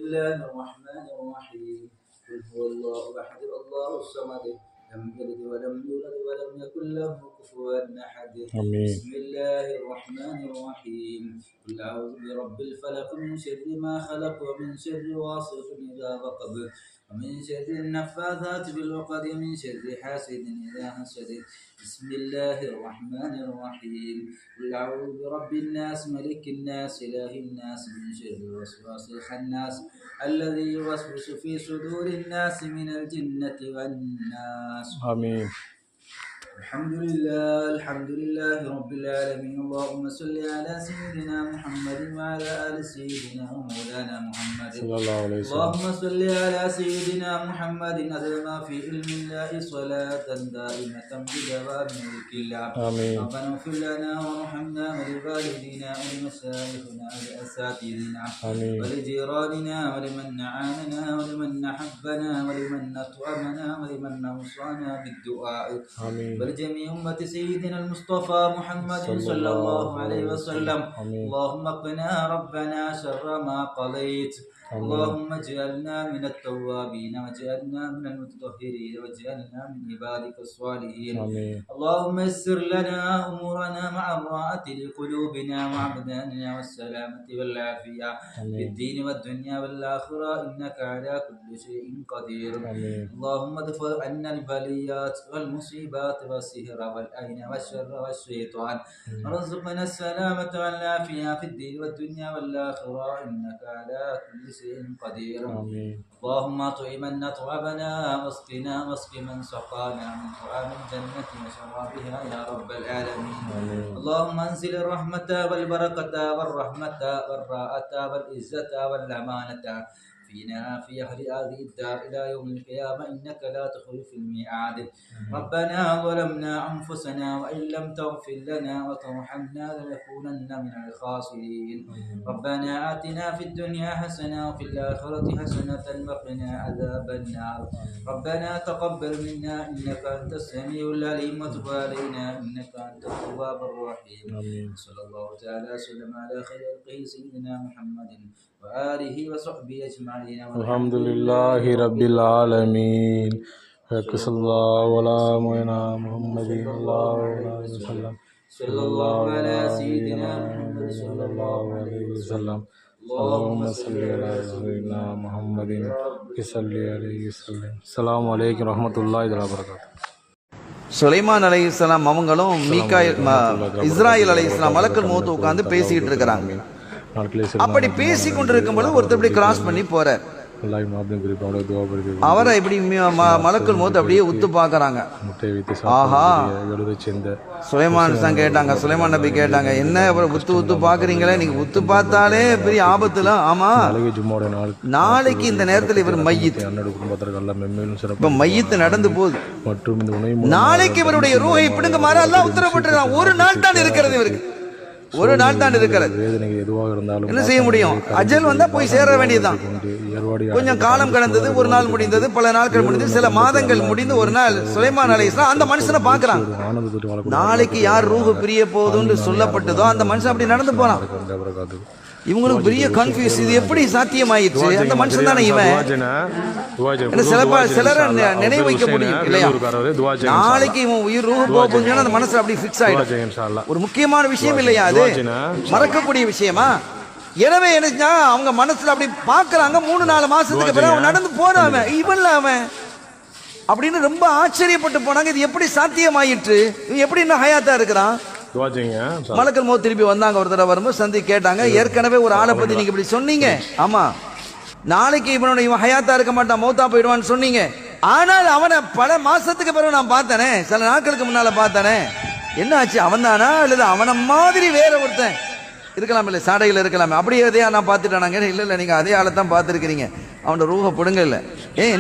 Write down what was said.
الله الرحمن الرحيم قل هو الله أحد الله الصمد لم يلد ولم يولد ولم يكن له كفوا أحد بسم الله الرحمن الرحيم قل أعوذ برب الفلق من شر ما خلق ومن شر غاسق إذا وقب ومن شر النفاثات في العقد ومن شر حاسد إذا حسد بسم الله الرحمن الرحيم قل أعوذ برب الناس ملك الناس إله الناس من شر الوسواس الخناس الذي يوسوس في صدور الناس من الجنة والناس آمين. الحمد لله رب العالمين. اللهم صل على سيدنا محمد وعلى آل سيدنا ومولانا محمد صلى الله عليه وسلم. اللهم صل على سيدنا محمد عدد ما في علم الله صلاة دائمة بدوام ملك الله. آمين. ربنا اغفر لنا وارحمنا ولوالدينا ولمشايخنا ولأساتذتنا ولجيراننا ولمن نعاننا ولمن نحبنا ولمن أطعمنا ولمن أوصانا بالدعاء. آمين. ولجميع أمة سيدنا المصطفى محمد صلى الله عليه وسلم. اللهم قنا ربنا شر ما قضيت. اللهم اجعلنا من التوابين واجعلنا من المتطهرين واجعلنا من عبادك الصالحين. اللهم يسر لنا أمورنا مع الراحة لقلوبنا وأبداننا والسلامة والعافية في الدين والدنيا والآخرة إنك على كل شيء قدير. اللهم ادفع عنا البليات والمصيبات والسحر والعين والشر والشيطان وارزقنا السلامة والعافية في الدين والدنيا والآخرة إنك على كل شيء قدير. اللهم اطعم من أطعمنا واسقنا واسق من سقانا من طعام الجنة وشرابها يا رب العالمين. اللهم انزل الرحمة والبركة والرحمة والراءة والعزة والأمانة فينا في أهل هذه الدار إلى يوم القيامة إنك لا تخلف الميعاد. ربنا ظلمنا أنفسنا وإن لم تغفر لنا وترحمنا لنكونن من الخاسرين. ربنا آتنا في الدنيا حسنة وفي الآخرة حسنة وقنا عذاب النار. ربنا تقبل منا إنك أنت السميع العليم وتب علينا إنك أنت التواب الرحيم. صلى الله تعالى وسلم على خير خلقه سيدنا محمد وآله وصحبه أجمعين. الحمد لله رب العالمين. صلى الله على مولانا محمد صلى الله على سيدنا محمد صلى الله عليه وسلم. اللهم صل على سيدنا محمد صلى عليه وسلم. السلام عليكم ورحمة الله وبركاته. சுலைமான் அலைஹிஸ்ஸலாம் அவங்களும் இஸ்ராயில் அலைஹிஸ்ஸலாம் மலக்குல் மௌத் உட்கார்ந்து பேசிட்டு இருக்கிறாங்க. அப்படி பேசி கொண்டிருக்கும் பொழுது ஒருத்தர் இப்படி கிராஸ் பண்ணி போறார். அவரை இப்படி மலக்குல் மௌத் அப்படியே உத்து பாக்குறாங்க. ஆஹா, சுலைமான் கேட்டாங்க, சுலைமான் நபி கேட்டாங்க, என்ன உத்து உத்து பாக்குறீங்களே, நீங்க உத்து பார்த்தாலே பெரிய ஆபத்துல. ஆமா, நாளைக்கு இந்த நேரத்தில் இவர் மையத், இப்ப மையத்து நடந்து போகுது. நாளைக்கு இவருடைய ரூஹை பிடுங்க மாற அல்லாஹ் உத்தரவிட்டிருக்கான். ஒரு நாள் தான் இருக்கிறது இவருக்கு, ஒரு நாள் தான் இருக்கிறது. என்ன செய்ய முடியும்? அஜல் வந்தா போய் சேர வேண்டியதுதான். கொஞ்சம் காலம் கடந்தது, ஒரு நாள் முடிந்தது, பல நாட்கள் முடிந்தது, சில மாதங்கள் முடிந்து ஒரு நாள் சுலைமான் அலைஹிஸ்ஸலாம் அந்த மனுஷனை பார்க்கறாங்க. நாளைக்கு யார் ரூஹு பிரிய போகுதுன்னு சொல்லப்பட்டதோ அந்த மனுஷன் அப்படி நடந்து போறான். இவங்களுக்கு பெரிய கன்ஃபியூஸ், இது எப்படி சாத்தியமாயிடுச்சு? அந்த மனுஷன் தானே இவன். சிலரை நினைவு வைக்க முடியும் இல்லையா? நாளைக்கு இவன் உயிர் ரூஹு போகுதுன்னு அந்த மனசுல அப்படி ஃபிக்ஸ் ஆயிடும். ஒரு முக்கியமான விஷயம் இல்லையா அது? மறக்கக்கூடிய விஷயமா? எனவே என்ன, அவங்க மனசுல அப்படி பாக்குறாங்க. 3-4 மாசத்துக்கு பிறகு அவன் நடந்து போறான். இவன்ல அவன் அப்படின்னு ரொம்ப ஆச்சரியப்பட்டு போனாங்க. இது எப்படி சாத்தியமாயிற்று? இவன் எப்படி இன்னும் ஹயாத்தா இருக்கிறான்? மலக்குல் மௌத் திருப்பி வந்தாங்க. ஒரு தடவை வரும்போது சந்தி கேட்டாங்க, ஏற்கனவே ஒரு ஆளை பத்தி நீங்க இப்படி சொன்னீங்க. ஆமா, நாளைக்கு இவன் ஹயாத்தா இருக்க மாட்டான், மௌத்தா போயிடுவான்னு சொன்னீங்க. ஆனால் அவனை பல மாசத்துக்கு பிறகு நான் பார்த்தனே, சில நாட்களுக்கு முன்னால பார்த்தனே. என்ன ஆச்சு? அவன் தானா அல்லது அவனை மாதிரி வேற ஒருத்தன் இருக்கலாம்? இல்லை, சாடையில் இருக்கலாமே. அப்படியே அதையா நான் பார்த்துட்டானாங்க? இல்லை இல்லை, நீங்க அதே ஆளை தான் பார்த்துருக்கிறீங்க. அவனோட ரூஹை பிடுங்க இல்லை. ஏன்